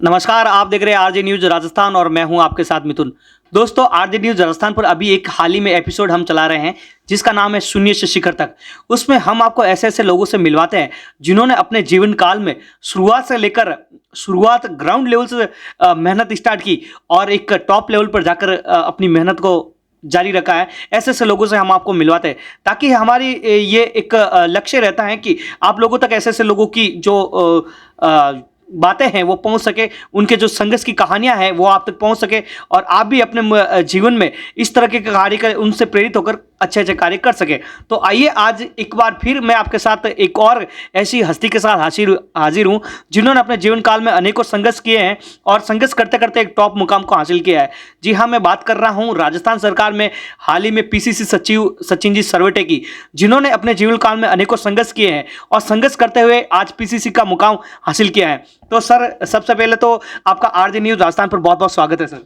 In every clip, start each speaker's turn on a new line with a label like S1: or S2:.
S1: नमस्कार, आप देख रहे हैं आरजे न्यूज राजस्थान और मैं हूं आपके साथ मिथुन। दोस्तों, आरजे न्यूज राजस्थान पर अभी एक हाल ही में एपिसोड हम चला रहे हैं जिसका नाम है शून्य से शिखर तक। उसमें हम आपको ऐसे ऐसे लोगों से मिलवाते हैं जिन्होंने अपने जीवन काल में शुरुआत ग्राउंड लेवल से मेहनत स्टार्ट की और एक टॉप लेवल पर जाकर अपनी मेहनत को जारी रखा है। ऐसे ऐसे लोगों से हम आपको मिलवाते हैं ताकि हमारी ये एक लक्ष्य रहता है कि आप लोगों तक ऐसे ऐसे लोगों की जो बातें हैं वो पहुंच सके, उनके जो संघर्ष की कहानियां हैं वो आप तक पहुंच सके और आप भी अपने जीवन में इस तरह के कार्य कर उनसे प्रेरित होकर अच्छे अच्छे कार्य कर सके। तो आइए आज एक बार फिर मैं आपके साथ एक और ऐसी हस्ती के साथ हाजिर हूं जिन्होंने अपने जीवन काल में अनेकों संघर्ष किए हैं और संघर्ष करते करते एक टॉप मुकाम को हासिल किया है। जी हाँ, मैं बात कर रहा हूं राजस्थान सरकार में हाल ही में पीसीसी सचिव सचिन जी सरवटे की, जिन्होंने अपने जीवन काल में अनेकों संघर्ष किए हैं और संघर्ष करते हुए आज पीसीसी का मुकाम हासिल किया है। तो सर, सबसे पहले तो आपका आरजे न्यूज राजस्थान पर बहुत बहुत स्वागत है सर।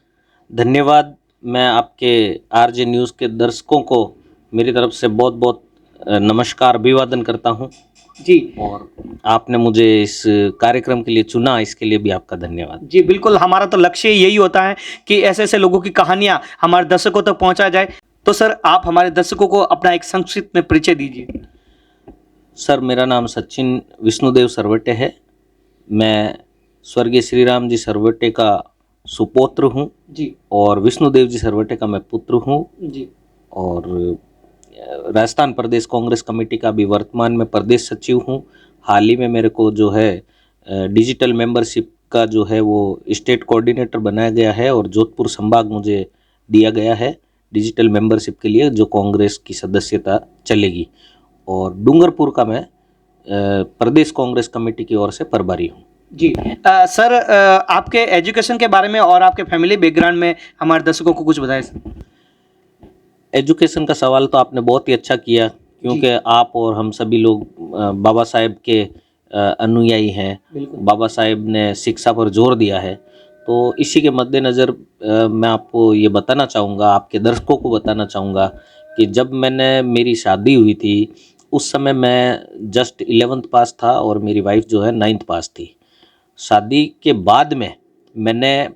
S2: धन्यवाद। मैं आपके आरजे न्यूज़ के दर्शकों को मेरी तरफ से बहुत बहुत नमस्कार अभिवादन करता हूं
S1: जी।
S2: और आपने मुझे इस कार्यक्रम के लिए चुना, इसके लिए भी आपका धन्यवाद।
S1: जी बिल्कुल, हमारा तो लक्ष्य यही होता है कि ऐसे ऐसे लोगों की कहानियां हमारे दर्शकों तक पहुंचाया जाए। तो सर, आप हमारे दर्शकों को अपना एक संक्षिप्त में परिचय दीजिए।
S2: सर, मेरा नाम सचिन विष्णुदेव सरवटे है। मैं स्वर्गीय श्री राम जी सरवटे का सुपुत्र हूँ
S1: जी
S2: और विष्णुदेव जी सरवटे का मैं पुत्र हूँ
S1: जी।
S2: और राजस्थान प्रदेश कांग्रेस कमेटी का भी वर्तमान में प्रदेश सचिव हूँ। हाल ही में मेरे को जो है डिजिटल मेंबरशिप का जो है वो स्टेट कोऑर्डिनेटर बनाया गया है और जोधपुर संभाग मुझे दिया गया है डिजिटल मेंबरशिप के लिए, जो कांग्रेस की सदस्यता चलेगी। और डूंगरपुर का मैं प्रदेश कांग्रेस कमेटी की ओर से प्रभारी हूँ।
S1: जी सर, आपके एजुकेशन के बारे में और आपके फैमिली बैकग्राउंड में हमारे दर्शकों को कुछ बताएं सर।
S2: एजुकेशन का सवाल तो आपने बहुत ही अच्छा किया, क्योंकि आप और हम सभी लोग बाबा साहेब के अनुयायी हैं। बाबा साहेब ने शिक्षा पर जोर दिया है, तो इसी के मद्देनज़र मैं आपको ये बताना चाहूँगा, आपके दर्शकों को बताना चाहूँगा कि जब मेरी शादी हुई थी उस समय मैं जस्ट 11th पास था और मेरी वाइफ जो है 9th पास थी। शादी के बाद में मैंने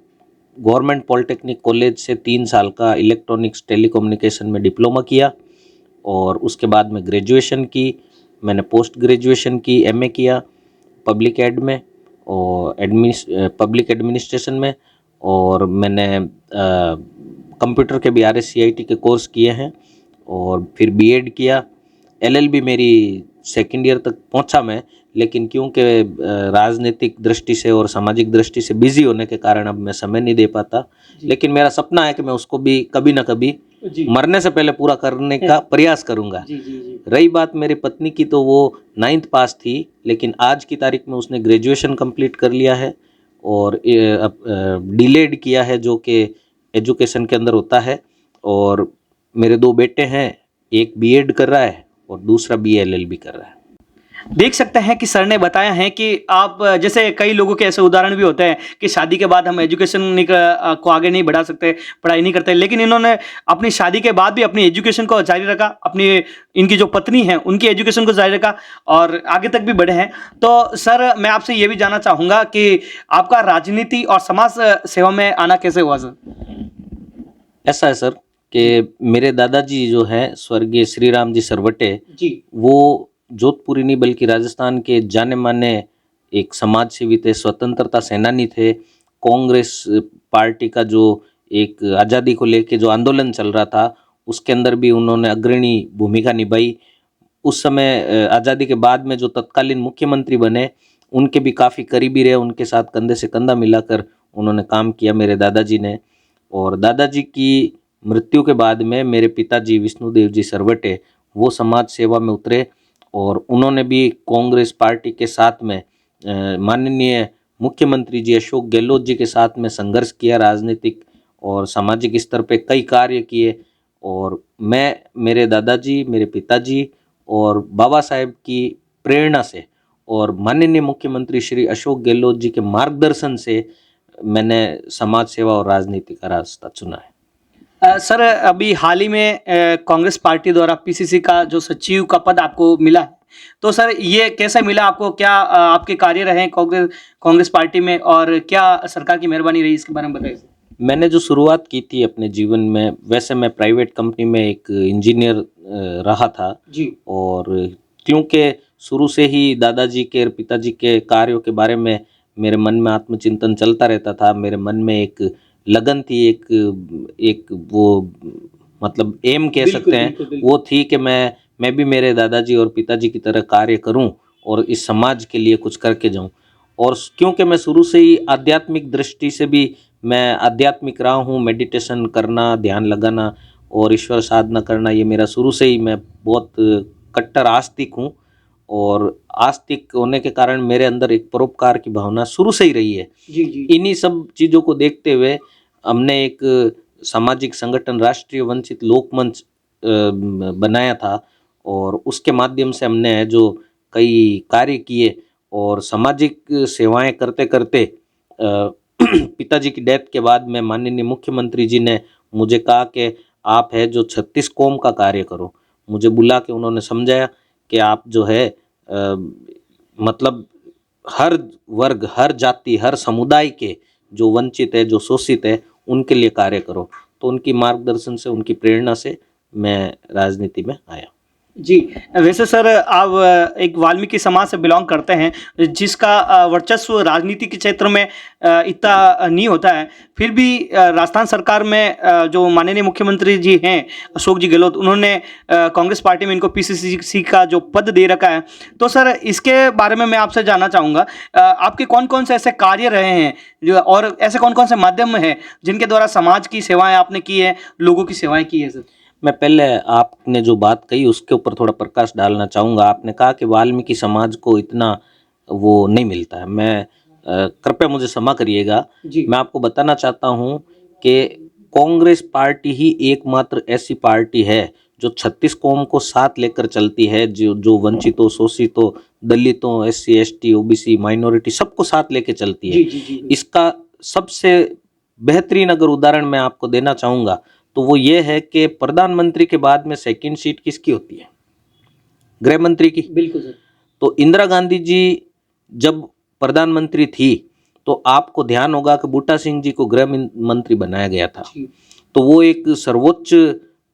S2: गवर्नमेंट पॉलिटेक्निक कॉलेज से 3 साल का इलेक्ट्रॉनिक्स टेलीकम्युनिकेशन में डिप्लोमा किया और उसके बाद में ग्रेजुएशन की। मैंने पोस्ट ग्रेजुएशन की, एमए किया पब्लिक एड में और पब्लिक एडमिनिस्ट्रेशन में, और मैंने कंप्यूटर के भी RSCIT के कोर्स किए हैं और फिर बीएड किया। LLB मेरी सेकेंड ईयर तक पहुंचा मैं, लेकिन क्योंकि राजनीतिक दृष्टि से और सामाजिक दृष्टि से बिजी होने के कारण अब मैं समय नहीं दे पाता। लेकिन मेरा सपना है कि मैं उसको भी कभी ना कभी मरने से पहले पूरा करने का प्रयास करूंगा। रही बात मेरी पत्नी की, तो वो 9th पास थी, लेकिन आज की तारीख में उसने ग्रेजुएशन कंप्लीट कर लिया है और डिलेड किया है, जो कि एजुकेशन के अंदर होता है। और मेरे 2 बेटे हैं, एक बीएड कर रहा है और दूसरा BLLB कर रहा है।
S1: देख सकते हैं कि सर ने बताया है कि आप जैसे कई लोगों के ऐसे उदाहरण भी होते हैं कि शादी के बाद हम एजुकेशन को आगे नहीं बढ़ा सकते, पढ़ाई नहीं करते, लेकिन इन्होंने अपनी शादी के बाद भी अपनी एजुकेशन को जारी रखा, इनकी जो पत्नी है उनकी एजुकेशन को जारी रखा और आगे तक भी बढ़े हैं। तो सर, मैं आपसे ये भी जानना चाहूँगा कि आपका राजनीति और समाज सेवा में आना कैसे हुआ सर?
S2: ऐसा है सर कि मेरे दादाजी जो हैं स्वर्गीय श्री राम जी सरवटे
S1: जी,
S2: वो जोधपुरी नहीं बल्कि राजस्थान के जाने माने एक समाज सेवी थे, स्वतंत्रता सेनानी थे। कांग्रेस पार्टी का जो एक आज़ादी को लेके जो आंदोलन चल रहा था उसके अंदर भी उन्होंने अग्रणी भूमिका निभाई। उस समय आज़ादी के बाद में जो तत्कालीन मुख्यमंत्री बने उनके भी काफ़ी करीबी रहे, उनके साथ कंधे से कंधा मिलाकर उन्होंने काम किया मेरे दादाजी ने। और दादाजी की मृत्यु के बाद में मेरे पिताजी विष्णुदेव जी सरवटे वो समाज सेवा में उतरे और उन्होंने भी कांग्रेस पार्टी के साथ में माननीय मुख्यमंत्री जी अशोक गहलोत जी के साथ में संघर्ष किया, राजनीतिक और सामाजिक स्तर पे कई कार्य किए। और मैं, मेरे दादाजी, मेरे पिताजी और बाबा साहेब की प्रेरणा से और माननीय मुख्यमंत्री श्री अशोक गहलोत जी के मार्गदर्शन से मैंने समाज सेवा और राजनीति का रास्ता चुना है।
S1: सर, अभी हाल ही में कांग्रेस पार्टी द्वारा पीसीसी का जो सचिव का पद आपको मिला है, तो सर ये कैसे मिला आपको? क्या आपके कार्य रहे कांग्रेस पार्टी में और क्या सरकार की मेहरबानी रही, इसके बारे में बताइए।
S2: मैंने जो शुरुआत की थी अपने जीवन में, वैसे मैं प्राइवेट कंपनी में एक इंजीनियर रहा था।
S1: जी
S2: और क्योंकि शुरू से ही दादाजी के और पिताजी के कार्यों के बारे में मेरे मन में आत्मचिंतन चलता रहता था। मेरे मन में एक लगन थी, एक वो मतलब एम कह सकते हैं, वो थी कि मैं भी मेरे दादाजी और पिताजी की तरह कार्य करूं और इस समाज के लिए कुछ करके जाऊं। और क्योंकि मैं शुरू से ही आध्यात्मिक दृष्टि से भी मैं आध्यात्मिक रहा हूँ, मेडिटेशन करना, ध्यान लगाना और ईश्वर साधना करना, ये मेरा शुरू से ही, मैं बहुत कट्टर आस्तिक हूँ। और आस्तिक होने के कारण मेरे अंदर एक परोपकार की भावना शुरू से ही रही है।
S1: जी जी
S2: इन्हीं सब चीज़ों को देखते हुए हमने एक सामाजिक संगठन राष्ट्रीय वंचित लोकमंच बनाया था और उसके माध्यम से हमने जो कई कार्य किए और सामाजिक सेवाएं करते करते पिताजी की डेथ के बाद में माननीय मुख्यमंत्री जी ने मुझे कहा कि आप है जो 36 कौम का कार्य करो। मुझे बुला के उन्होंने समझाया कि आप जो है मतलब हर वर्ग, हर जाति, हर समुदाय के जो वंचित है, जो शोषित है, उनके लिए कार्य करो। तो उनकी मार्गदर्शन से, उनकी प्रेरणा से मैं राजनीति में आया।
S1: जी, वैसे सर आप एक वाल्मीकि समाज से बिलोंग करते हैं, जिसका वर्चस्व राजनीति के क्षेत्र में इतना नहीं होता है, फिर भी राजस्थान सरकार में जो माननीय मुख्यमंत्री जी हैं अशोक जी गहलोत, उन्होंने कांग्रेस पार्टी में इनको पीसीसी का जो पद दे रखा है। तो सर इसके बारे में मैं आपसे जानना चाहूँगा, आपके कौन कौन से ऐसे कार्य रहे हैं जो, और ऐसे कौन कौन से माध्यम हैं जिनके द्वारा समाज की सेवाएं आपने की है, लोगों की सेवाएं की है सर?
S2: मैं पहले आपने जो बात कही उसके ऊपर थोड़ा प्रकाश डालना चाहूँगा। आपने कहा कि वाल्मीकि समाज को इतना वो नहीं मिलता है। मैं कृपया मुझे क्षमा करिएगा।
S1: जी
S2: मैं आपको बताना चाहता हूँ कि कांग्रेस पार्टी ही एकमात्र ऐसी पार्टी है जो 36 कौम को साथ लेकर चलती है, जो वंचितों, शोषितों, दलितों, SC ST OBC माइनॉरिटी सबको साथ लेके चलती है।
S1: जी जी जी
S2: इसका सबसे बेहतरीन अगर उदाहरण मैं आपको देना चाहूँगा तो वो ये है कि प्रधानमंत्री के बाद में सेकंड सीट किसकी होती है? गृह मंत्री की।
S1: बिल्कुल सर।
S2: तो इंदिरा गांधी जी जब प्रधानमंत्री थी तो आपको ध्यान होगा कि बूटा सिंह जी को गृह मंत्री बनाया गया था।
S1: जी
S2: तो वो एक सर्वोच्च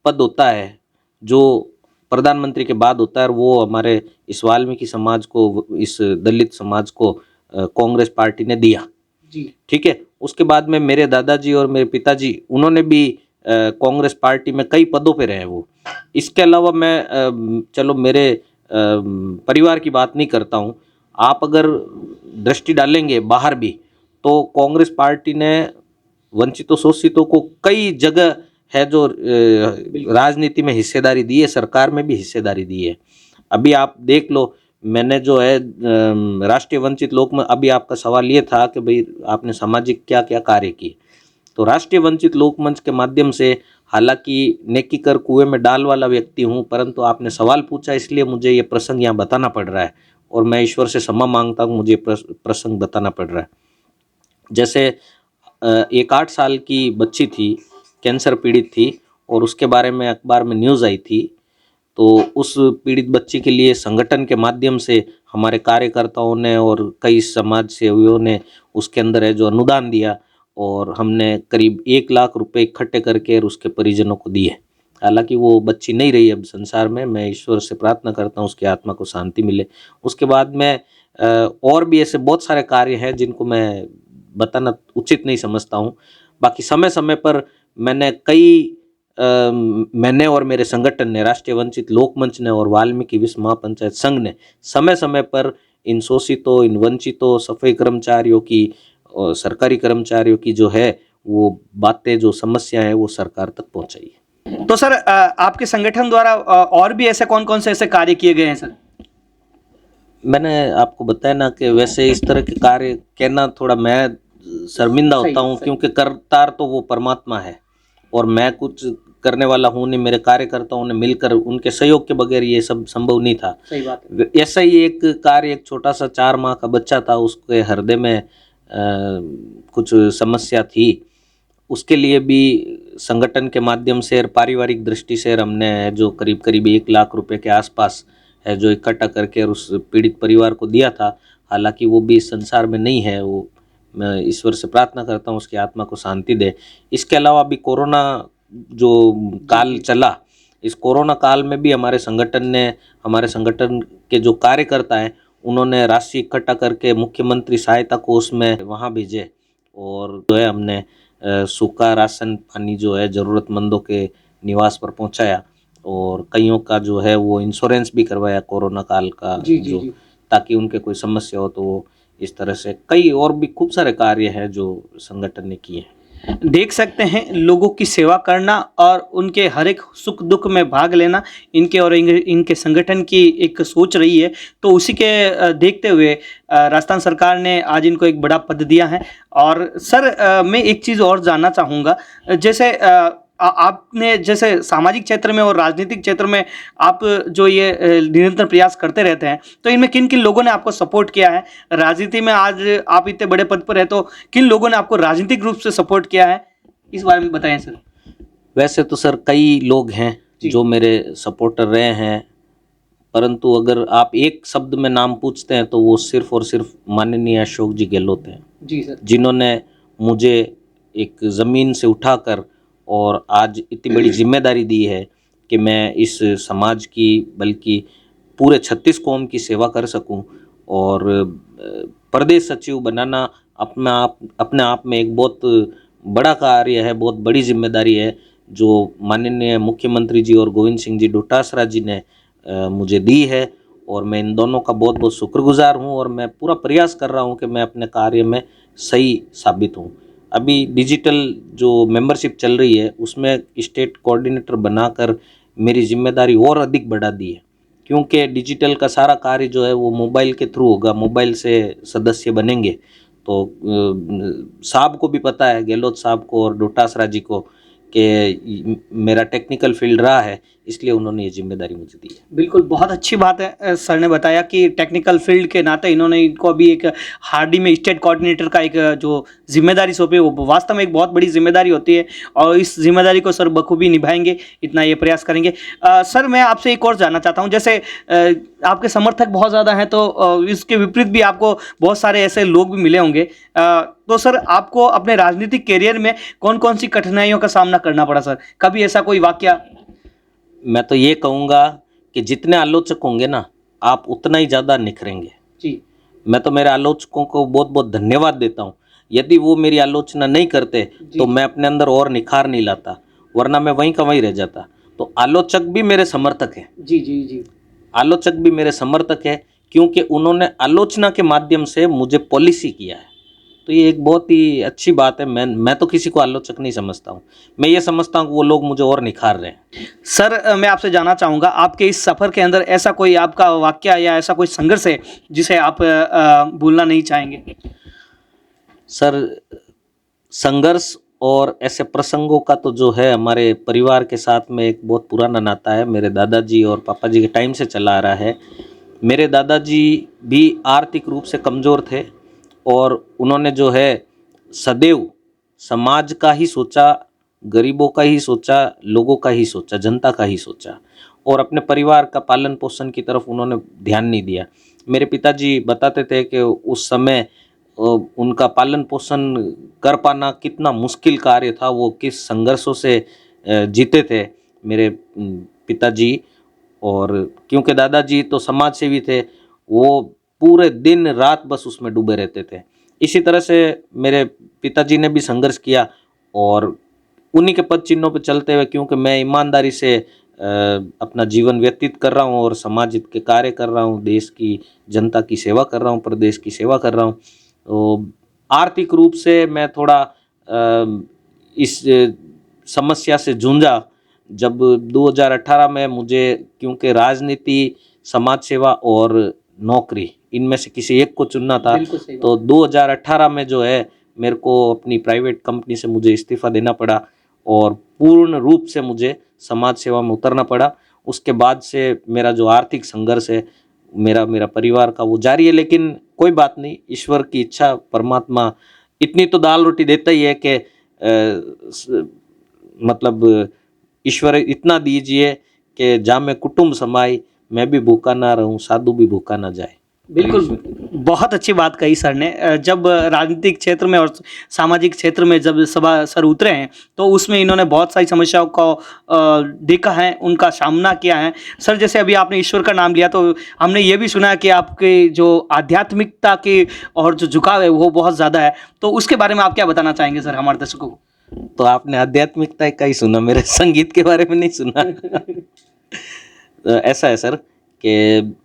S2: पद होता है जो प्रधानमंत्री के बाद होता है, और वो हमारे इस वाल्मीकि समाज को, इस दलित समाज को कांग्रेस पार्टी ने दिया।
S1: जी
S2: ठीक है। उसके बाद में मेरे दादाजी और मेरे पिताजी, उन्होंने भी कांग्रेस पार्टी में कई पदों पे रहे वो। इसके अलावा मैं चलो मेरे परिवार की बात नहीं करता हूँ। आप अगर दृष्टि डालेंगे बाहर भी तो कांग्रेस पार्टी ने वंचितों, शोषितों को कई जगह है जो राजनीति में हिस्सेदारी दी है, सरकार में भी हिस्सेदारी दी है। अभी आप देख लो, मैंने जो है राष्ट्रीय वंचित लोक में, अभी आपका सवाल ये था कि भाई आपने सामाजिक क्या क्या कार्य किए, तो राष्ट्रीय वंचित लोकमंच के माध्यम से, हालांकि नेकी कर कुएं में डाल वाला व्यक्ति हूं, परंतु आपने सवाल पूछा इसलिए मुझे ये प्रसंग यहाँ बताना पड़ रहा है और मैं ईश्वर से क्षमा मांगता हूँ, मुझे प्रसंग बताना पड़ रहा है। जैसे एक 8 साल की बच्ची थी, कैंसर पीड़ित थी और उसके बारे में अखबार में न्यूज़ आई थी। तो उस पीड़ित बच्ची के लिए संगठन के माध्यम से हमारे कार्यकर्ताओं ने और कई समाज सेवियों ने उसके अंदर है जो अनुदान दिया और हमने करीब 1 लाख रुपए इकट्ठे करके उसके परिजनों को दिए। हालांकि वो बच्ची नहीं रही अब संसार में, मैं ईश्वर से प्रार्थना करता हूँ उसकी आत्मा को शांति मिले। उसके बाद में और भी ऐसे बहुत सारे कार्य हैं जिनको मैं बताना उचित नहीं समझता हूँ। बाकी समय समय पर मैंने और मेरे संगठन ने, राष्ट्रीय वंचित लोकमंच ने और वाल्मीकि विश्व महापंचायत संघ ने समय समय पर इन शोषितों, इन वंचितों, सफाई कर्मचारियों की और सरकारी कर्मचारियों की जो है वो बातें, जो समस्या है वो सरकार तक पहुंचाई है।
S1: तो सर आपके संगठन द्वारा और भी ऐसे कौन कौन से ऐसे कार्य किए गए हैं सर?
S2: मैंने आपको बताया ना कि वैसे इस तरह के कार्य कहना थोड़ा मैं शर्मिंदा होता हूँ, क्योंकि करतार तो वो परमात्मा है और मैं कुछ करने वाला हूँ नहीं। मेरे कार्यकर्ताओं ने मिलकर, उनके सहयोग के बगैर ये सब संभव नहीं था।
S1: सही बात है।
S2: ऐसा ही एक कार्य, एक छोटा सा 4 माह का बच्चा था, उसके हृदय में कुछ समस्या थी, उसके लिए भी संगठन के माध्यम से और पारिवारिक दृष्टि से हमने जो करीब 1 लाख रुपए के आसपास है जो इकट्ठा करके और उस पीड़ित परिवार को दिया था। हालांकि वो भी इस संसार में नहीं है, वो मैं ईश्वर से प्रार्थना करता हूँ उसकी आत्मा को शांति दे। इसके अलावा अभी कोरोना जो काल चला, इस कोरोना काल में भी हमारे संगठन के जो कार्यकर्ता हैं उन्होंने राशि इकट्ठा करके मुख्यमंत्री सहायता कोष में वहाँ भेजे और जो है हमने सूखा राशन पानी जो है ज़रूरतमंदों के निवास पर पहुँचाया और कईयों का जो है वो इंश्योरेंस भी करवाया कोरोना काल का, जो ताकि उनके कोई समस्या हो तो वो इस तरह से कई और भी खूब सारे कार्य हैं जो संगठन ने किए हैं।
S1: देख सकते हैं लोगों की सेवा करना और उनके हर एक सुख दुख में भाग लेना इनके और इनके संगठन की एक सोच रही है। तो उसी के देखते हुए राजस्थान सरकार ने आज इनको एक बड़ा पद दिया है। और सर मैं एक चीज़ और जानना चाहूँगा, जैसे आपने जैसे सामाजिक क्षेत्र में और राजनीतिक क्षेत्र में आप जो ये निरंतर प्रयास करते रहते हैं, तो इनमें किन किन लोगों ने आपको सपोर्ट किया है? राजनीति में आज आप इतने बड़े पद पर हैं, तो किन लोगों ने आपको राजनीतिक रूप से सपोर्ट किया है, इस बारे में बताएं सर।
S2: वैसे तो सर कई लोग हैं जो मेरे सपोर्टर रहे हैं, परंतु अगर आप एक शब्द में नाम पूछते हैं तो वो सिर्फ और सिर्फ माननीय अशोक जी गहलोत हैं
S1: जी सर,
S2: जिन्होंने मुझे एक ज़मीन से उठाकर और आज इतनी बड़ी जिम्मेदारी दी है कि मैं इस समाज की बल्कि पूरे 36 कौम की सेवा कर सकूं। और प्रदेश सचिव बनाना अपने आप में एक बहुत बड़ा कार्य है, बहुत बड़ी जिम्मेदारी है जो माननीय मुख्यमंत्री जी और गोविंद सिंह जी डोटासरा जी ने मुझे दी है और मैं इन दोनों का बहुत बहुत शुक्रगुजार हूं और मैं पूरा प्रयास कर रहा हूं कि मैं अपने कार्य में सही साबित हूं। अभी डिजिटल जो मेंबरशिप चल रही है उसमें स्टेट कोऑर्डिनेटर बनाकर मेरी जिम्मेदारी और अधिक बढ़ा दी है, क्योंकि डिजिटल का सारा कार्य जो है वो मोबाइल के थ्रू होगा, मोबाइल से सदस्य बनेंगे। तो साहब को भी पता है, गहलोत साहब को और डोटासरा जी को, कि मेरा टेक्निकल फील्ड रहा है, इसलिए उन्होंने ये जिम्मेदारी मुझे दी है।
S1: बिल्कुल बहुत अच्छी बात है। सर ने बताया कि टेक्निकल फील्ड के नाते इन्होंने इनको अभी एक हार्डी में स्टेट कोऑर्डिनेटर का एक जो जिम्मेदारी सौंपी, वो वास्तव में एक बहुत बड़ी जिम्मेदारी होती है और इस जिम्मेदारी को सर बखूबी निभाएंगे, इतना ये प्रयास करेंगे। सर मैं आपसे एक और जानना चाहता हूँ, जैसे आपके समर्थक बहुत ज़्यादा हैं तो इसके विपरीत भी आपको बहुत सारे ऐसे लोग भी मिले होंगे। तो सर आपको अपने राजनीतिक कैरियर में कौन कौन सी कठिनाइयों का सामना करना पड़ा सर? कभी ऐसा कोई वाकया?
S2: मैं तो ये कहूँगा कि जितने आलोचक होंगे ना, आप उतना ही ज़्यादा निखरेंगे
S1: जी।
S2: मैं तो मेरे आलोचकों को बहुत बहुत धन्यवाद देता हूँ। यदि वो मेरी आलोचना नहीं करते तो मैं अपने अंदर और निखार नहीं लाता, वरना मैं वहीं का वहीं रह जाता। तो आलोचक भी मेरे समर्थक हैं।
S1: जी जी जी।
S2: आलोचक भी मेरे समर्थक है क्योंकि उन्होंने आलोचना के माध्यम से मुझे पॉलिसी किया है। तो ये एक बहुत ही अच्छी बात है। मैं तो किसी को आलोचक नहीं समझता हूँ, मैं ये समझता हूँ कि वो लोग मुझे और निखार रहे हैं।
S1: सर मैं आपसे जानना चाहूँगा, आपके इस सफ़र के अंदर ऐसा कोई आपका वाकया या ऐसा कोई संघर्ष है जिसे आप भूलना नहीं चाहेंगे?
S2: सर संघर्ष और ऐसे प्रसंगों का तो जो है हमारे परिवार के साथ में एक बहुत पुराना नाता है, मेरे दादाजी और पापा जी के टाइम से चला आ रहा है। मेरे दादाजी भी आर्थिक रूप से कमज़ोर थे और उन्होंने जो है सदैव समाज का ही सोचा, गरीबों का ही सोचा, लोगों का ही सोचा, जनता का ही सोचा और अपने परिवार का पालन पोषण की तरफ उन्होंने ध्यान नहीं दिया। मेरे पिताजी बताते थे कि उस समय उनका पालन पोषण कर पाना कितना मुश्किल कार्य था, वो किस संघर्षों से जीते थे मेरे पिताजी। और क्योंकि दादाजी तो समाज सेवी थे, वो पूरे दिन रात बस उसमें डूबे रहते थे। इसी तरह से मेरे पिताजी ने भी संघर्ष किया और उन्हीं के पद चिन्हों पर चलते हुए, क्योंकि मैं ईमानदारी से अपना जीवन व्यतीत कर रहा हूँ और समाज हित के कार्य कर रहा हूँ, देश की जनता की सेवा कर रहा हूँ, प्रदेश की सेवा कर रहा हूँ। तो आर्थिक रूप से मैं थोड़ा इस समस्या से जूझा जब 2018 में मुझे, क्योंकि राजनीति, समाज सेवा और नौकरी इनमें से किसी एक को चुनना था, तो 2018 में जो है मेरे को अपनी प्राइवेट कंपनी से मुझे इस्तीफ़ा देना पड़ा और पूर्ण रूप से मुझे समाज सेवा में उतरना पड़ा। उसके बाद से मेरा जो आर्थिक संघर्ष है मेरा परिवार का, वो जारी है। लेकिन कोई बात नहीं, ईश्वर की इच्छा, परमात्मा इतनी तो दाल रोटी देता ही है कि मतलब ईश्वर इतना दीजिए कि जामे कुटुंब समाई, मैं भी भूखा ना रहूं, साधु भी भूखा ना जाए।
S1: बिल्कुल, बहुत अच्छी बात कही सर ने। जब राजनीतिक क्षेत्र में और सामाजिक क्षेत्र में जब सर उतरे हैं, तो उसमें इन्होंने बहुत सारी समस्याओं को देखा है, उनका सामना किया है। सर जैसे अभी आपने ईश्वर का नाम लिया, तो हमने ये भी सुना है कि आपके जो आध्यात्मिकता के और जो झुकाव है वो बहुत ज़्यादा है, तो उसके बारे में आप क्या बताना चाहेंगे सर हमारे दर्शकों को?
S2: तो आपने आध्यात्मिकता का ही सुना, मेरे संगीत के बारे में नहीं सुना। ऐसा है सर कि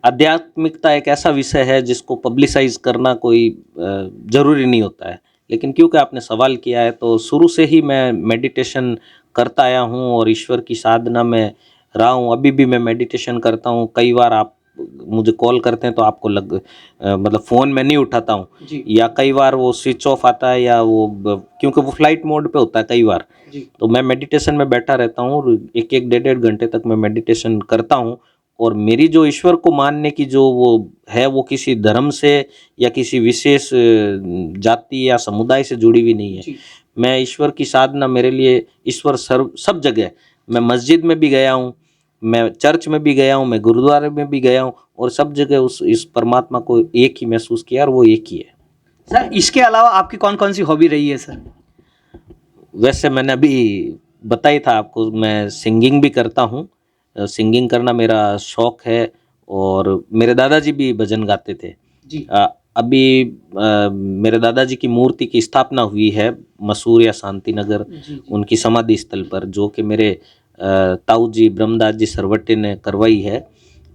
S2: आध्यात्मिकता एक ऐसा विषय है जिसको पब्लिसाइज करना कोई ज़रूरी नहीं होता है, लेकिन क्योंकि आपने सवाल किया है तो शुरू से ही मैं मेडिटेशन करता आया हूँ और ईश्वर की साधना में रहा हूँ। अभी भी मैं मेडिटेशन करता हूँ। कई बार आप मुझे कॉल करते हैं तो आपको मतलब फ़ोन में नहीं उठाता हूँ, या कई बार वो स्विच ऑफ आता है, या क्योंकि वो फ्लाइट मोड पे होता है कई बार, तो मैं मेडिटेशन में बैठा रहता हूँ और एक एक डेढ़ घंटे तक मैं मेडिटेशन करता हूँ। और मेरी जो ईश्वर को मानने की जो वो है, वो किसी धर्म से या किसी विशेष जाति या समुदाय से जुड़ी हुई नहीं है। मैं ईश्वर की साधना, मेरे लिए ईश्वर सब जगह है। मैं मस्जिद में भी गया हूँ, मैं चर्च में भी गया हूँ, मैं गुरुद्वारे में भी गया हूँ, और सब जगह इस परमात्मा को एक ही महसूस किया, और वो एक ही है।
S1: सर इसके अलावा आपकी कौन कौन सी हॉबी रही है सर?
S2: वैसे मैंने अभी बताई था आपको, मैं सिंगिंग भी करता हूँ। सिंगिंग करना मेरा शौक है, और मेरे दादाजी भी भजन गाते थे
S1: जी।
S2: अभी मेरे दादाजी की मूर्ति की स्थापना हुई है मसूर या शांति नगर, उनकी समाधि स्थल पर, जो कि मेरे ताऊ जी ब्रह्मदास जी सरवटे ने करवाई है।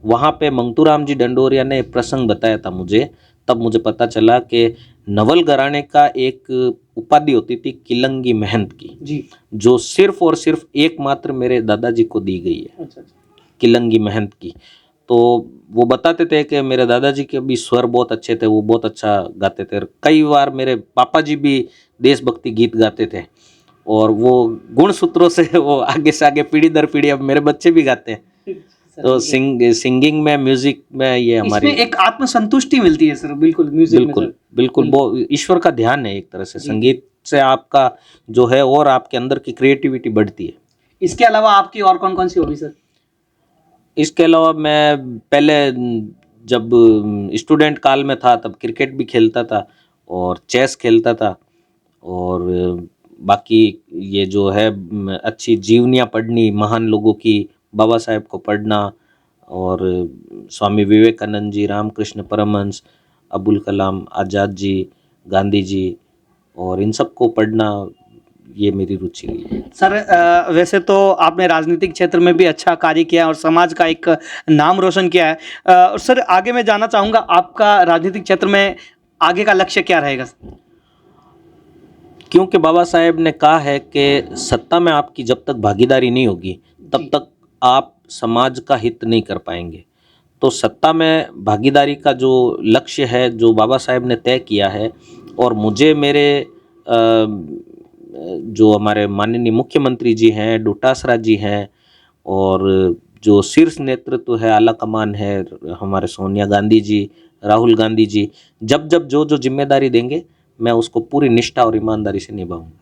S2: वहाँ पे मंगतूराम जी डंडोरिया ने एक प्रसंग बताया था मुझे, तब मुझे पता चला कि नवल घराने का एक उपाधि होती थी किलंगी महंत की,
S1: जी।
S2: जो सिर्फ और सिर्फ एकमात्र मेरे दादाजी को दी गई है।
S1: अच्छा।
S2: किलंगी महंत की। तो वो बताते थे कि मेरे दादाजी के भी स्वर बहुत अच्छे थे, वो बहुत अच्छा गाते थे। कई बार मेरे पापा जी भी देशभक्ति गीत गाते थे, और वो गुण सूत्रों से वो आगे से आगे पीढ़ी दर पीढ़ी अब मेरे बच्चे भी गाते हैं। तो सिंगिंग में, म्यूजिक में ये हमारी
S1: इसमें एक आत्मसंतुष्टि मिलती है सर। बिल्कुल म्यूजिक में
S2: बिल्कुल बिल्कुल वो ईश्वर का ध्यान है एक तरह से। संगीत से आपका जो है, और आपके अंदर की क्रिएटिविटी बढ़ती है।
S1: इसके अलावा आपकी और कौन कौन सी हॉबी सर?
S2: इसके अलावा मैं पहले जब स्टूडेंट काल में था तब क्रिकेट भी खेलता था और चेस खेलता था, और बाकी ये जो है अच्छी जीवनियाँ पढ़नी महान लोगों की, बाबा साहेब को पढ़ना, और स्वामी विवेकानंद जी, रामकृष्ण परमहंस, अबुल कलाम आज़ाद जी, गांधी जी, और इन सब को पढ़ना, ये मेरी रुचि रही है।
S1: सर वैसे तो आपने राजनीतिक क्षेत्र में भी अच्छा कार्य किया और समाज का एक नाम रोशन किया है। और सर आगे मैं जानना चाहूँगा, आपका राजनीतिक क्षेत्र में आगे का लक्ष्य क्या रहेगा?
S2: क्योंकि बाबा साहेब ने कहा है कि सत्ता में आपकी जब तक भागीदारी नहीं होगी तब तक आप समाज का हित नहीं कर पाएंगे। तो सत्ता में भागीदारी का जो लक्ष्य है, जो बाबा साहेब ने तय किया है, और मुझे मेरे जो हमारे माननीय मुख्यमंत्री जी हैं, डोटासरा जी हैं, और जो शीर्ष नेतृत्व है, आला कमान है, हमारे सोनिया गांधी जी, राहुल गांधी जी, जब जब जो जो जिम्मेदारी देंगे मैं उसको पूरी निष्ठा और ईमानदारी से निभाऊंगा।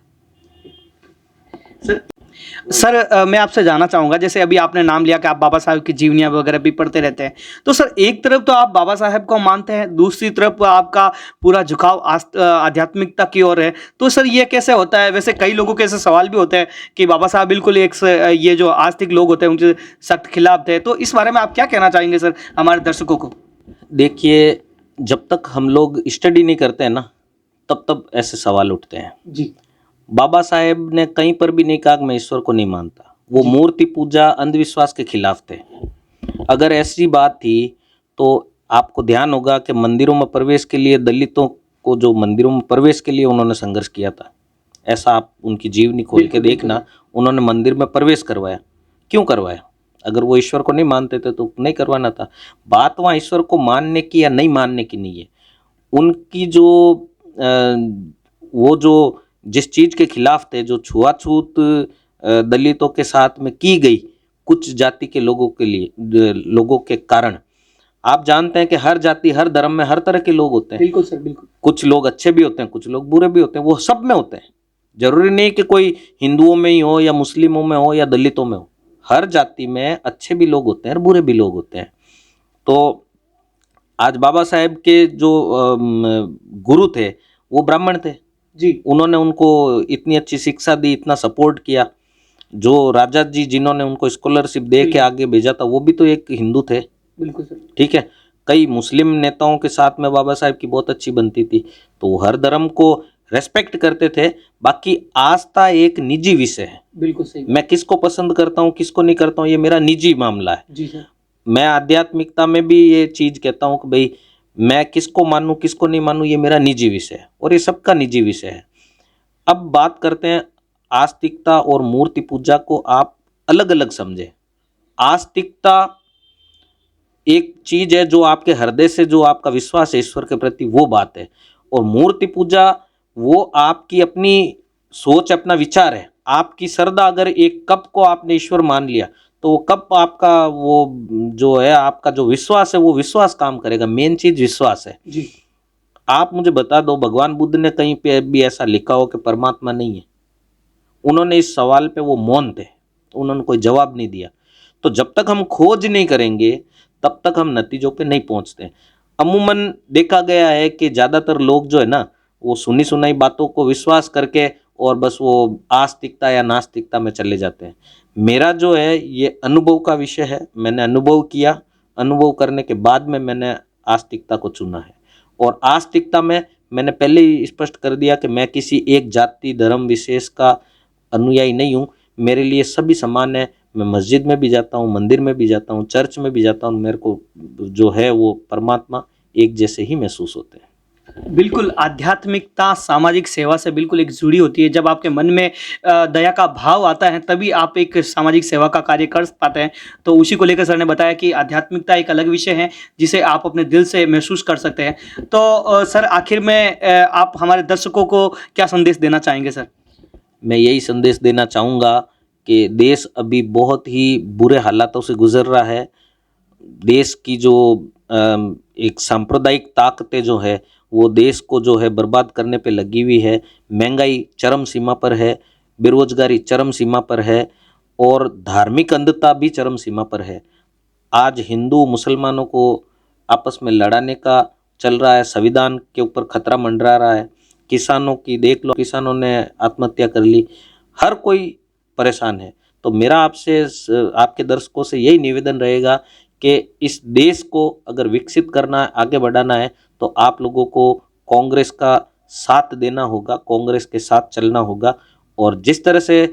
S1: सर मैं आपसे जानना चाहूँगा, जैसे अभी आपने नाम लिया कि आप बाबा साहब की जीवनियाँ वगैरह भी पढ़ते रहते हैं, तो सर एक तरफ तो आप बाबा साहब को मानते हैं, दूसरी तरफ आपका पूरा झुकाव आध्यात्मिकता की ओर है, तो सर ये कैसे होता है? वैसे कई लोगों के ऐसे सवाल भी होते हैं कि बाबा साहब बिल्कुल ये जो आस्तिक लोग होते हैं उनके सख्त खिलाफ थे, तो इस बारे में आप क्या कहना चाहेंगे सर हमारे दर्शकों को?
S2: देखिए, जब तक हम लोग स्टडी नहीं करते हैं ना, तब तब ऐसे सवाल उठते हैं
S1: जी।
S2: बाबा साहेब ने कहीं पर भी नहीं कहा कि मैं ईश्वर को नहीं मानता। वो मूर्ति पूजा, अंधविश्वास के खिलाफ थे। अगर ऐसी बात थी तो आपको ध्यान होगा कि मंदिरों में प्रवेश के लिए, दलितों को जो मंदिरों में प्रवेश के लिए उन्होंने संघर्ष किया था, ऐसा आप उनकी जीवनी खोल के देखना, उन्होंने मंदिर में प्रवेश करवाया। क्यों करवाया? अगर वो ईश्वर को नहीं मानते थे तो नहीं करवाना था। बात वहाँ ईश्वर को मानने की या नहीं मानने की नहीं है, उनकी जो वो जो जिस चीज़ के खिलाफ थे, जो छुआछूत दलितों के साथ में की गई कुछ जाति के लोगों के लिए, लोगों के कारण, आप जानते हैं कि हर जाति, हर धर्म में हर तरह के लोग होते हैं।
S1: बिल्कुल सर, बिल्कुल।
S2: कुछ लोग अच्छे भी होते हैं, कुछ लोग बुरे भी होते हैं, वो सब में होते हैं। जरूरी नहीं कि कोई हिंदुओं में ही हो या मुस्लिमों में हो या दलितों में हो, हर जाति में अच्छे भी लोग होते हैं और बुरे भी लोग होते हैं। तो आज बाबा साहेब के जो गुरु थे वो ब्राह्मण थे
S1: जी
S2: उन्होंने उनको इतनी अच्छी शिक्षा दी, इतना सपोर्ट किया। जो राजा जी जिन्होंने उनको स्कॉलरशिप दे के आगे भेजा था वो भी तो एक हिंदू थे।
S1: बिल्कुल सर।
S2: ठीक है, कई मुस्लिम नेताओं के साथ में बाबा साहेब की बहुत अच्छी बनती थी, तो वो हर धर्म को रेस्पेक्ट करते थे। बाकी आस्था एक निजी विषय है,
S1: बिल्कुल सही।
S2: मैं किसको पसंद करता हूँ किसको नहीं करता हूँ ये मेरा निजी मामला है।
S1: जी सर।
S2: मैं आध्यात्मिकता में भी ये चीज कहता हूँ कि भाई मैं किसको मानूं किसको नहीं मानूं ये मेरा निजी विषय है और ये सबका निजी विषय है। अब बात करते हैं आस्तिकता और मूर्ति पूजा को आप अलग अलग समझे। आस्तिकता एक चीज है जो आपके हृदय से जो आपका विश्वास है ईश्वर के प्रति वो बात है, और मूर्ति पूजा वो आपकी अपनी सोच अपना विचार है। आपकी श्रद्धा अगर एक कप को आपने ईश्वर मान लिया तो वो कप आपका वो जो है आपका जो विश्वास है वो विश्वास काम करेगा। मेन चीज विश्वास है।
S1: जी
S2: आप मुझे बता दो भगवान बुद्ध ने कहीं पे भी ऐसा लिखा हो कि परमात्मा नहीं है? उन्होंने इस सवाल पे वो मौन थे, उन्होंने कोई जवाब नहीं दिया। तो जब तक हम खोज नहीं करेंगे तब तक हम नतीजों पे नहीं पहुंचते। अमूमन देखा गया है कि ज़्यादातर लोग जो है ना वो सुनी सुनाई बातों को विश्वास करके और बस वो आस्तिकता या नास्तिकता में चले जाते हैं। मेरा जो है ये अनुभव का विषय है, मैंने अनुभव किया, अनुभव करने के बाद में मैंने आस्तिकता को चुना है। और आस्तिकता में मैंने पहले ही स्पष्ट कर दिया कि मैं किसी एक जाति धर्म विशेष का अनुयायी नहीं हूँ। मेरे लिए सभी समान है। मैं मस्जिद में भी जाता हूँ, मंदिर में भी जाता हूँ, चर्च में भी जाता हूँ, मेरे को जो है वो परमात्मा एक जैसे ही महसूस होते हैं।
S1: बिल्कुल, आध्यात्मिकता सामाजिक सेवा से बिल्कुल एक जुड़ी होती है। जब आपके मन में दया का भाव आता है तभी आप एक सामाजिक सेवा का कार्य कर पाते हैं। तो उसी को लेकर सर ने बताया कि आध्यात्मिकता एक अलग विषय है जिसे आप अपने दिल से महसूस कर सकते हैं। तो सर आखिर में आप हमारे दर्शकों को क्या संदेश देना चाहेंगे सर?
S2: मैं यही संदेश देना चाहूँगा कि देश अभी बहुत ही बुरे हालातों से गुजर रहा है। देश की जो एक सांप्रदायिक ताकतें जो है वो देश को जो है बर्बाद करने पे लगी हुई है। महंगाई चरम सीमा पर है, बेरोजगारी चरम सीमा पर है और धार्मिक अंधता भी चरम सीमा पर है। आज हिंदू मुसलमानों को आपस में लड़ाने का चल रहा है, संविधान के ऊपर खतरा मंडरा रहा है। किसानों की देख लो, किसानों ने आत्महत्या कर ली, हर कोई परेशान है। तो मेरा आपसे आपके दर्शकों से यही निवेदन रहेगा कि इस देश को अगर विकसित करना है, आगे बढ़ाना है तो आप लोगों को कांग्रेस का साथ देना होगा, कांग्रेस के साथ चलना होगा। और जिस तरह से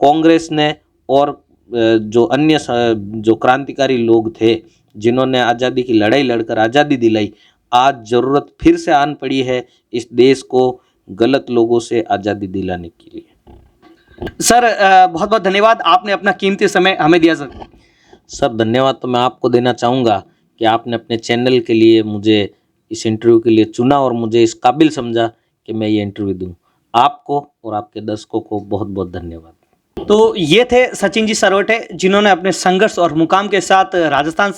S2: कांग्रेस ने और जो अन्य जो क्रांतिकारी लोग थे जिन्होंने आज़ादी की लड़ाई लड़कर आज़ादी दिलाई, आज ज़रूरत फिर से आन पड़ी है इस देश को गलत लोगों से आज़ादी दिलाने के लिए।
S1: सर बहुत बहुत धन्यवाद, आपने अपना कीमती समय हमें दिया सर।
S2: सर धन्यवाद तो मैं आपको देना चाहूँगा कि आपने अपने चैनल के लिए मुझे इस इंटरव्यू के लिए चुना और मुझे इस काबिल समझा कि मैं ये इंटरव्यू दूँ। आपको और आपके दर्शकों को बहुत बहुत धन्यवाद।
S1: तो ये थे सचिन जी सरवटे जिन्होंने अपने संघर्ष और मुकाम के साथ राजस्थान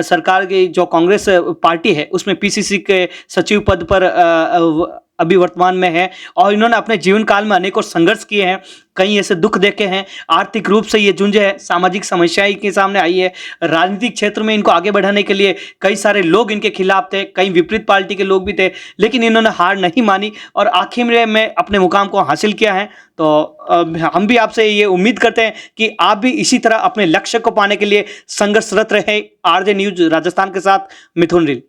S1: सरकार की जो कांग्रेस पार्टी है उसमें पीसीसी के सचिव पद पर अभी वर्तमान में है और इन्होंने अपने जीवन काल में अनेकों संघर्ष किए हैं, कई ऐसे दुख देखे हैं, आर्थिक रूप से ये जूझे हैं, सामाजिक समस्याएं के सामने आई है, राजनीतिक क्षेत्र में इनको आगे बढ़ाने के लिए कई सारे लोग इनके खिलाफ थे, कई विपरीत पार्टी के लोग भी थे, लेकिन इन्होंने हार नहीं मानी और आखिर में अपने मुकाम को हासिल किया है। तो हम भी आपसे ये उम्मीद करते हैं कि आप भी इसी तरह अपने लक्ष्य को पाने के लिए संघर्षरत रहे। आरजे न्यूज राजस्थान के साथ मिथुन रिल।